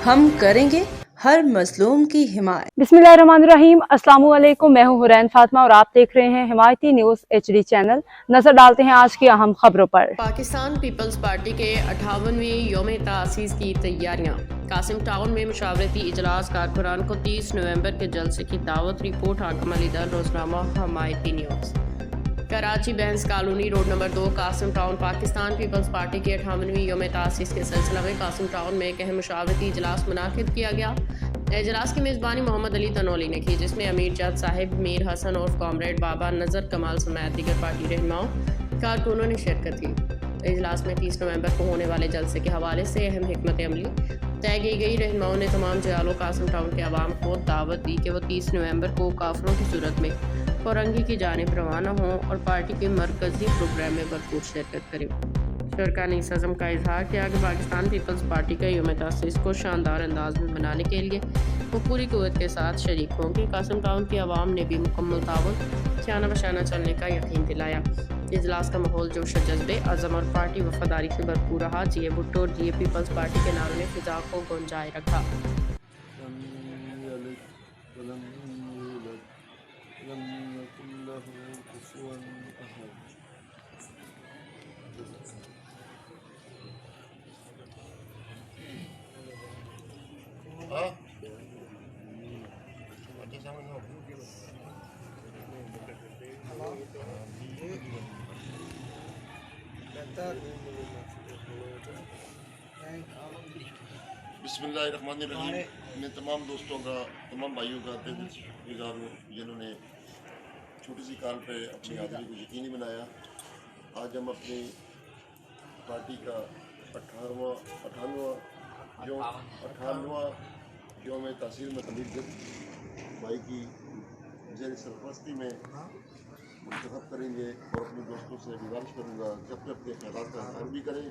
हम करेंगे हर मजलूम की हिमायत। बिस्मिल्लाहिर्रहमानिर्रहीम। अस्सलाम वालेकुम। मैं हूं हुरैन फातिमा और आप देख रहे हैं हिमायती न्यूज HD चैनल। नजर डालते हैं आज की अहम खबरों पर। पाकिस्तान पीपल्स पार्टी के 58वीं यौम तासीस की तैयारियां। कासिम टाउन में मुशावरती इजलास। कारकुनान को 30 नवंबर के जलसे की दावत। रिपोर्ट Hakim Ali Dar, Roznama Himayati news. Karachi Bains colony road number 2 Qasim town. Pakistan Peoples Party के 58वीं यौम तासीस के सिलसिला में कासिम टाउन में एक अहम मुशावरती इजलास मुनाकिद किया गया। इजलास की मेज़बानी मोहम्मद अली तनौली ने की, जिसमें अमीर जद साहिब, मीर हसन और कॉमरेड बाबा नज़र कमाल समेत दीगर पार्टी रहनुमाओं कारकुनों ने शिरकत की। इजलास में 30 नवंबर को होने वाले जलसे के हवाले से अहम हिकमत अमली तय की गई। रहनुमाओं ने तमाम जयालों कासिम टाउन के अवाम को दावत दी कि वो 30 नवंबर को काफिलों की सूरत में फौरंगी की जानिब रवाना हों और पार्टी के मरकजी प्रोग्राम में भरपूर शिरकत करें। शुरका ने इस अज़म का इजहार किया कि पाकिस्तान पीपल्स पार्टी का यौम तासीस को शानदार अंदाज में मनाने के लिए वो पूरी कुव्वत के साथ शरीक होंगे। कासिम टाउन की आवाम ने भी मुकम्मल ताउन शाना बशाना चलने का यकीन दिलाया। इजलास का माहौल जोश जज्बे अज़म और पार्टी वफादारी से भरपूर रहा। जीए भुट्टो और जीए पीपल्स पार्टी के नारों ने फिजा को गुंजाए रखा। बिस्मिल्लाहिर्रहमानिर्रहीम। मैं तमाम दोस्तों का, तमाम भाइयों का गुजार हूँ जिन्होंने छोटी सी कॉल पे अपनी हाजिरी को यकीनी बनाया। आज हम अपनी पार्टी का 58वां यौम तासीस में खलील जद भाई की जेर सरपरस्ती में मुंतखब करेंगे और अपने दोस्तों से गुजारिश करूँगा कि अपने अपने ख्यालात का इज़हार भी करें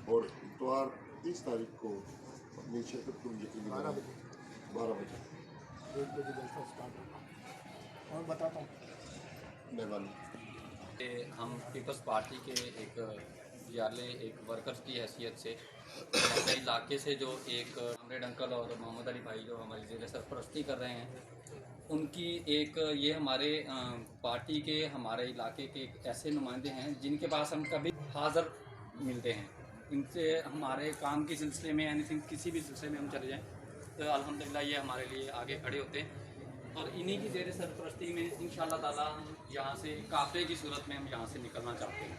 और इतवार 30 तारीख को अपनी शिरकत को यकीनी बनाएं। 12 बजे और बताता हूँ। मेहरबानी। हम पीपल्स पार्टी के एक याले एक वर्कर्स की हैसियत से हमारे इलाके से जो एक कॉमरेड अंकल और मोहम्मद अली भाई जो हमारी ज़ेर सरपरस्ती कर रहे हैं, उनकी एक ये हमारे पार्टी के हमारे इलाके के एक ऐसे नुमाइंदे हैं जिनके पास हम कभी हाज़िर मिलते हैं। इनसे हमारे काम के सिलसिले में एनीथिंग किसी भी सिलसिले में हम चले जाएँ तो अल्हम्दुलिल्लाह ये हमारे लिए आगे खड़े होते हैं और इन्हीं की ज़ेर सरपरस्ती में इंशाअल्लाह ताला हम यहाँ से काफ़िले की सूरत में हम यहाँ से निकलना चाहते हैं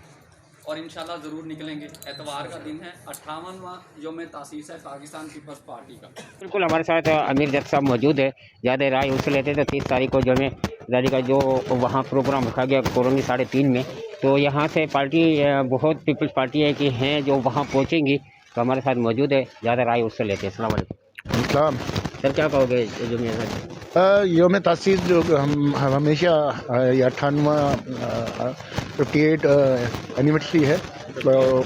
और इंशाअल्लाह ज़रूर निकलेंगे। एतवार का दिन है, 58वां यौम तासीस है पाकिस्तान पीपल्स पार्टी का। बिल्कुल हमारे साथ अमीर जद साहब मौजूद है। ज़्यादा राय उससे लेते तो 30 तारीख को जो में दादी का जो वहाँ प्रोग्राम रखा गया कॉलोनी 3.5 में, तो यहाँ से पार्टी बहुत पीपल्स पार्टी है कि हैं जो वहाँ पहुँचेंगी, तो हमारे साथ मौजूद है। ज़्यादा राय उससे लेते हैं। अस्सलाम वालेकुम। सर क्या कहोगे जो मेरे यौम तासीस जो हम हमेशा 58वां 58 एनिवर्सरी है, तो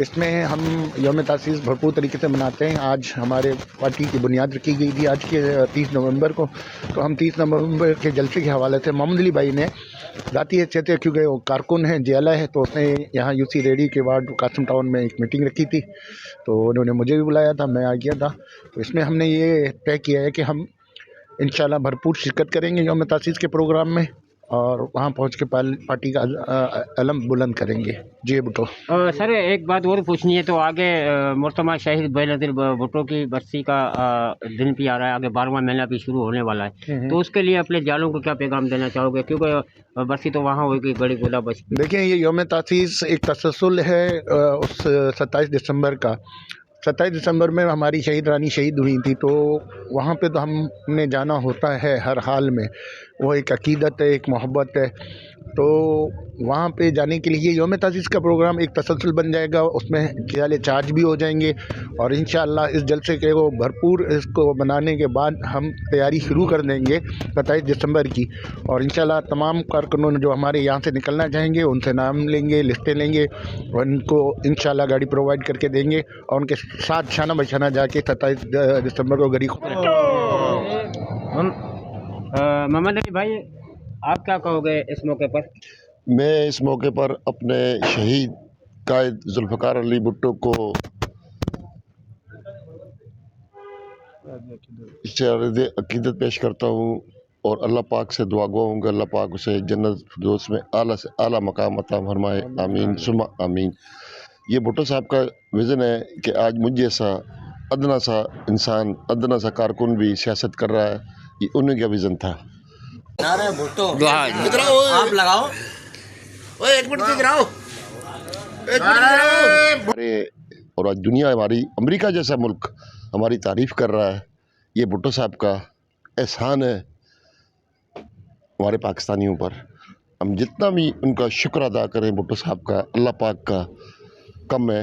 इसमें हम यौम तासीस भरपूर तरीके से मनाते हैं। आज हमारे पार्टी की बुनियाद रखी गई थी आज के 30 नवंबर को, तो हम 30 नवंबर के जलसे के हवाले से मोहम्मद अली भाई ने ज़ाती हैसियत से, क्योंकि वो कारकुन हैं जेला है, तो उसने यहाँ UC रेडी के वार्ड कासिम टाउन में एक मीटिंग रखी थी, तो उन्होंने मुझे भी बुलाया था, मैं आ गया था। तो इसमें हमने ये तय किया है कि हम इंशाल्लाह भरपूर शिरकत करेंगे यौम तासीस के प्रोग्राम में और वहाँ पहुँच के पार्टी का अलम बुलंद करेंगे। जी भुट्टो। सर एक बात और पूछनी है, तो आगे मोहतरमा शहीद बेनज़ीर भुट्टो की बरसी का दिन भी आ रहा है, आगे 12वां महीना भी शुरू होने वाला है, तो उसके लिए अपने जालों को क्या पैगाम देना चाहोगे, क्योंकि बरसी तो वहाँ होगी बड़ी गुला बस। देखिए, ये यौम तासीस एक तसलसल है उस 27 दिसंबर का। 27 दिसंबर में हमारी शहीद रानी शहीद हुई थी, तो वहाँ पे तो हमने जाना होता है हर हाल में। वो एक अकीदत है, एक मोहब्बत है, तो वहाँ पे जाने के लिए यौम तासीस का प्रोग्राम एक तसलसल बन जाएगा। उसमें जाले चार्ज भी हो जाएंगे और इंशाअल्लाह इस जलसे के वो भरपूर इसको बनाने के बाद हम तैयारी शुरू कर देंगे 27 दिसंबर की। और इंशाअल्लाह तमाम कारकुनों जो हमारे यहाँ से निकलना चाहेंगे उनसे नाम लेंगे, लिस्टें लेंगे और उनको इंशाअल्लाह गाड़ी प्रोवाइड करके देंगे और उनके साथ शाना बशाना जाके 27 दिसंबर को गरीब मोहम्मद अली भाई आप क्या कहोगे इस मौके पर? मैं इस मौके पर अपने शहीद कायद जुल्फ़िकार अली भुट्टो को इससे अर्ज़ अक़ीदत पेश करता हूँ और अल्लाह पाक से दुआ गो हूँ कि अल्लाह पाक उसे जन्नत फिरदौस में आला से आला मकाम अता फरमाए, आमीन सुम्मा आमीन। ये भुट्टो साहब का विज़न है कि आज मुझ जैसा अदना सा इंसान, अदना सा कारकुन भी सियासत कर रहा है, ये उन्हीं का विज़न था। नारे भुट्टो आप लगाओ, ओए एक मिनट गिराओ, और आज दुनिया हमारी, अमेरिका जैसा मुल्क हमारी तारीफ़ कर रहा है। ये भुट्टो साहब का एहसान है हमारे पाकिस्तानियों पर। हम जितना भी उनका शुक्र अदा करें भुट्टो साहब का, अल्लाह पाक का कम है।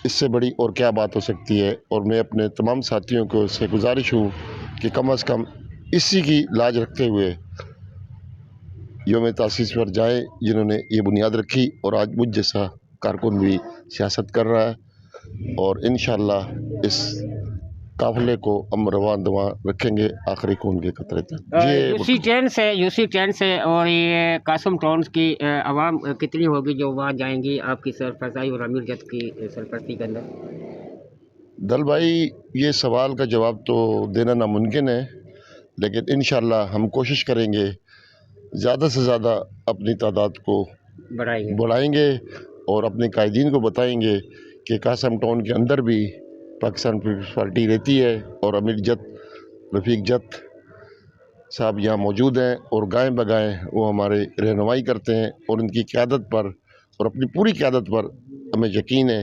इससे बड़ी और क्या बात हो सकती है। और मैं अपने तमाम साथियों को से गुजारिश हूँ कि कम से कम इसी की लाज रखते हुए यौम तासीस पर जाएँ जिन्होंने ये बुनियाद रखी, और आज मुझ जैसा कारकुन भी सियासत कर रहा है। और इंशाअल्लाह इस काफ़िले को हम रवां दवा रखेंगे आखिरी खून के कतरे तक। यूसी ट्रेन से और ये कासम टाउन की आवाम कितनी होगी जो वहाँ जाएंगी आपकी सरफराजी और अमीर जत की सरपरस्ती के अंदर? दल भाई, ये सवाल का जवाब तो देना नामुमकिन है, लेकिन इंशाअल्लाह हम कोशिश करेंगे ज़्यादा से ज़्यादा अपनी तादाद को बढ़ाएंगे और अपने कायदीन को बताएंगे कि कासम टाउन के अंदर भी पाकिस्तान पीपल्स पार्टी रहती है और अमीर जत रफ़ीक जत साहब यहाँ मौजूद हैं और गाएँ बगाएँ वो हमारे रहनुमाई करते हैं। और उनकी क़यादत पर और अपनी पूरी क़यादत पर हमें यकीन है,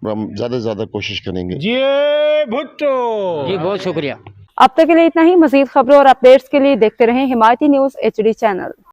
हम ज़्यादा से ज़्यादा कोशिश करेंगे। जी भुट्टो जी, बहुत शुक्रिया। अब तक के लिए इतना ही। मज़ीद खबरों और अपडेट्स के लिए देखते रहें हिमायती न्यूज़ HD चैनल।